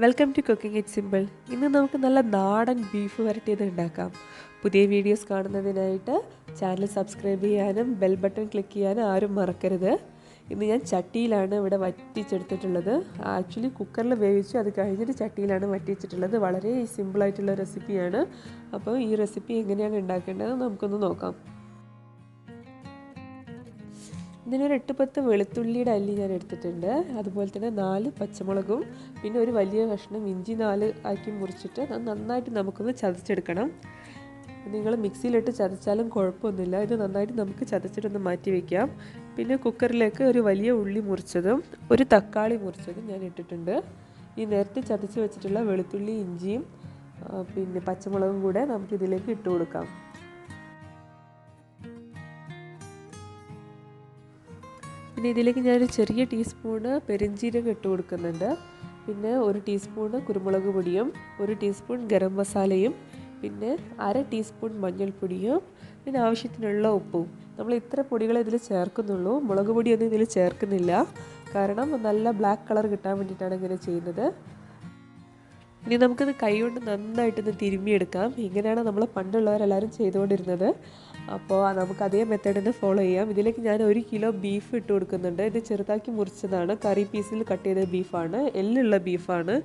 Welcome to cooking it simple. ഇന്ന് നമുക്ക് നല്ല നാടൻ ബീഫ് വരട്ടിയത് ഉണ്ടാക്കാം. പുതിയ വീഡിയോസ് കാണുന്നതിനായിട്ട് ചാനൽ സബ്സ്ക്രൈബ് ചെയ്യാനും ബെൽ ബട്ടൺ ക്ലിക്ക് ചെയ്യാനും ആരും മറക്കരുത്. ഇന്ന് ഞാൻ ചട്ടിയിലാണ് ഇവിടെ വറ്റിച്ചെടുത്തിട്ടുള്ളത്. ആക്ച്വലി കുക്കറിൽ വേവിച്ചു, അത് കഴിഞ്ഞിട്ട് ചട്ടിയിലാണ് വറ്റിച്ചിട്ടുള്ളത്. വളരെ സിമ്പിളായിട്ടുള്ള റെസിപ്പിയാണ്. അപ്പോൾ ഈ റെസിപ്പി എങ്ങനെയാണ് ഉണ്ടാക്കേണ്ടത് നമുക്കൊന്ന് നോക്കാം. ഇതിനൊരു 8-10 വെളുത്തുള്ളിയുടെ അല്ലി ഞാൻ എടുത്തിട്ടുണ്ട്. അതുപോലെ തന്നെ 4 പച്ചമുളകും പിന്നെ ഒരു വലിയ കഷ്ണം ഇഞ്ചി 4 ആക്കി മുറിച്ചിട്ട് നന്നായിട്ട് നമുക്കൊന്ന് ചതച്ചെടുക്കണം. നിങ്ങൾ മിക്സിയിലിട്ട് ചതച്ചാലും കുഴപ്പമൊന്നുമില്ല. ഇത് നന്നായിട്ട് നമുക്ക് ചതച്ചിട്ടൊന്ന് മാറ്റി വയ്ക്കാം. പിന്നെ കുക്കറിലേക്ക് ഒരു വലിയ ഉള്ളി മുറിച്ചതും ഒരു തക്കാളി മുറിച്ചതും ഞാൻ ഇട്ടിട്ടുണ്ട്. ഈ നേരത്തെ ചതച്ച് വെച്ചിട്ടുള്ള വെളുത്തുള്ളി ഇഞ്ചിയും പിന്നെ പച്ചമുളകും കൂടെ നമുക്കിതിലേക്ക് ഇട്ട് കൊടുക്കാം. പിന്നെ ഇതിലേക്ക് ഞാനൊരു ചെറിയ ടീസ്പൂണ് പെരിഞ്ജീരകം ഇട്ട് കൊടുക്കുന്നുണ്ട്. പിന്നെ 1 ടീസ്പൂണ് കുരുമുളക് പൊടിയും 1 ടീസ്പൂൺ ഗരം മസാലയും പിന്നെ 1/2 ടീസ്പൂൺ മഞ്ഞൾപ്പൊടിയും പിന്നെ ആവശ്യത്തിനുള്ള ഉപ്പും. നമ്മൾ ഇത്ര പൊടികളെ ഇതിൽ ചേർക്കുന്നുള്ളൂ. മുളക് പൊടിയൊന്നും ഇതിൽ ചേർക്കുന്നില്ല. കാരണം നല്ല ബ്ലാക്ക് കളർ കിട്ടാൻ വേണ്ടിയിട്ടാണ് ഇങ്ങനെ ചെയ്യുന്നത്. ഇനി നമുക്കിത് കൈകൊണ്ട് നന്നായിട്ടൊന്ന് തിരുമ്മിയെടുക്കാം. ഇങ്ങനെയാണ് നമ്മൾ പണ്ടുള്ളവരെല്ലാവരും ചെയ്തുകൊണ്ടിരുന്നത്. അപ്പോൾ നമുക്ക് അതേ മെത്തേഡിന് ഫോളോ ചെയ്യാം. ഇതിലേക്ക് ഞാൻ 1 കിലോ ബീഫ് ഇട്ട് കൊടുക്കുന്നുണ്ട്. ഇത് ചെറുതാക്കി മുറിച്ചതാണ്. കറി പീസിൽ കട്ട് ചെയ്ത ബീഫാണ്. എല്ലുള്ള ബീഫാണ്.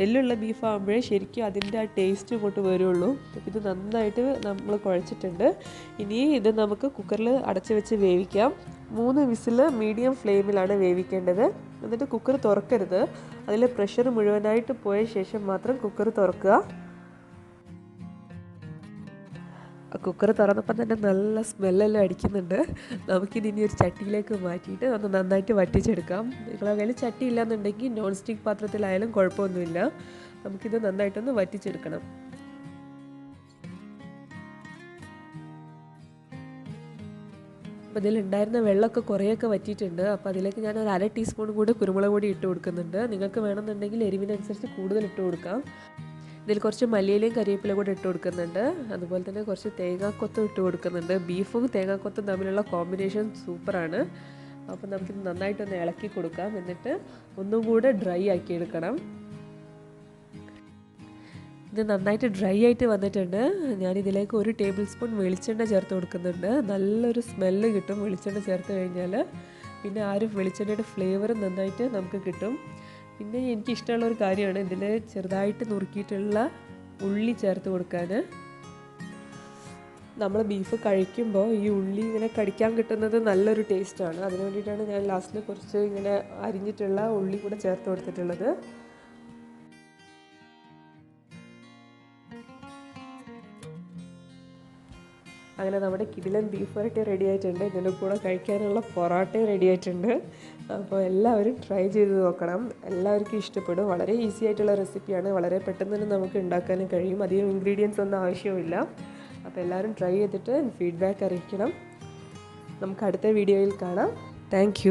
എല്ലുള്ള ബീഫാകുമ്പോഴേ ശരിക്കും അതിൻ്റെ ആ ടേസ്റ്റ് ഇങ്ങോട്ട് വരുള്ളൂ. ഇത് നന്നായിട്ട് നമ്മൾ കുഴച്ചിട്ടുണ്ട്. ഇനി ഇത് നമുക്ക് കുക്കറിൽ അടച്ച് വെച്ച് വേവിക്കാം. 3 വിസിൽ മീഡിയം ഫ്ലെയിമിലാണ് വേവിക്കേണ്ടത്. എന്നിട്ട് കുക്കർ തുറക്കരുത്. അതിൽ പ്രഷർ മുഴുവനായിട്ട് പോയ ശേഷം മാത്രം കുക്കർ തുറക്കുക. കുക്കർ തുറന്നപ്പോൾ തന്നെ നല്ല സ്മെല്ലെല്ലാം അടിക്കുന്നുണ്ട്. നമുക്കിത് ഇനി ഒരു ചട്ടിയിലേക്ക് മാറ്റിയിട്ട് ഒന്ന് നന്നായിട്ട് വറ്റിച്ചെടുക്കാം. നിങ്ങളുടെ കയ്യിൽ ചട്ടി ഇല്ലാന്നുണ്ടെങ്കിൽ നോൺ സ്റ്റിക്ക് പാത്രത്തിലായാലും കുഴപ്പമൊന്നുമില്ല. നമുക്കിത് നന്നായിട്ടൊന്ന് വറ്റിച്ചെടുക്കണം. അപ്പോൾ ഇതിലുണ്ടായിരുന്ന വെള്ളമൊക്കെ കുറേയൊക്കെ വറ്റിയിട്ടുണ്ട്. അപ്പോൾ അതിലേക്ക് ഞാൻ ഒരു 1/2 ടീസ്പൂൺ കൂടെ കുരുമുളക് പൊടി ഇട്ട് കൊടുക്കുന്നുണ്ട്. നിങ്ങൾക്ക് വേണമെന്നുണ്ടെങ്കിൽ എരിവിനനുസരിച്ച് കൂടുതൽ ഇട്ട് കൊടുക്കാം. ഇതിൽ കുറച്ച് മല്ലിയിലയും കരിവേപ്പിലയും കൂടെ ഇട്ട് കൊടുക്കുന്നുണ്ട്. അതുപോലെ തന്നെ കുറച്ച് തേങ്ങാക്കൊത്തും ഇട്ട് കൊടുക്കുന്നുണ്ട്. ബീഫും തേങ്ങാക്കൊത്തും തമ്മിലുള്ള കോമ്പിനേഷൻ സൂപ്പറാണ്. അപ്പോൾ നമുക്കിത് നന്നായിട്ടൊന്ന് ഇളക്കി കൊടുക്കാം. എന്നിട്ട് ഒന്നും കൂടെ ഡ്രൈ ആക്കി എടുക്കണം. ഇത് നന്നായിട്ട് ഡ്രൈ ആയിട്ട് വന്നിട്ടുണ്ട്. ഞാനിതിലേക്ക് 1 ടേബിൾ സ്പൂൺ വെളിച്ചെണ്ണ ചേർത്ത് കൊടുക്കുന്നുണ്ട്. നല്ലൊരു സ്മെല്ല് കിട്ടും വെളിച്ചെണ്ണ ചേർത്ത് കഴിഞ്ഞാൽ. പിന്നെ ആ ഒരു വെളിച്ചെണ്ണയുടെ ഫ്ലേവർ നന്നായിട്ട് നമുക്ക് കിട്ടും. പിന്നെ എനിക്കിഷ്ടമുള്ള ഒരു കാര്യമാണ് ഇതിൽ ചെറുതായിട്ട് നുറുക്കിയിട്ടുള്ള ഉള്ളി ചേർത്ത് കൊടുക്കാൻ. നമ്മൾ ബീഫ് കഴിക്കുമ്പോൾ ഈ ഉള്ളി ഇങ്ങനെ കടിക്കാൻ കിട്ടുന്നത് നല്ലൊരു ടേസ്റ്റാണ്. അതിന് വേണ്ടിയിട്ടാണ് ഞാൻ ലാസ്റ്റിൽ കുറച്ച് ഇങ്ങനെ അരിഞ്ഞിട്ടുള്ള ഉള്ളി കൂടെ ചേർത്ത് കൊടുത്തിട്ടുള്ളത്. അങ്ങനെ നമ്മുടെ കിടിലൻ ബീഫ് വരട്ടി റെഡി ആയിട്ടുണ്ട്. ഇതിൻ്റെ കൂടെ കഴിക്കാനുള്ള പൊറോട്ടയും റെഡി ആയിട്ടുണ്ട്. അപ്പോൾ എല്ലാവരും ട്രൈ ചെയ്ത് നോക്കണം. എല്ലാവർക്കും ഇഷ്ടപ്പെടും. വളരെ ഈസി ആയിട്ടുള്ള റെസിപ്പിയാണ്. വളരെ പെട്ടെന്ന് തന്നെ നമുക്ക് ഉണ്ടാക്കാനും കഴിയും. അധികം ഇൻഗ്രീഡിയൻസ് ഒന്നും ആവശ്യമില്ല. അപ്പോൾ എല്ലാവരും ട്രൈ ചെയ്തിട്ട് ഫീഡ്ബാക്ക് അറിയിക്കണം. നമുക്ക് അടുത്ത വീഡിയോയിൽ കാണാം. താങ്ക്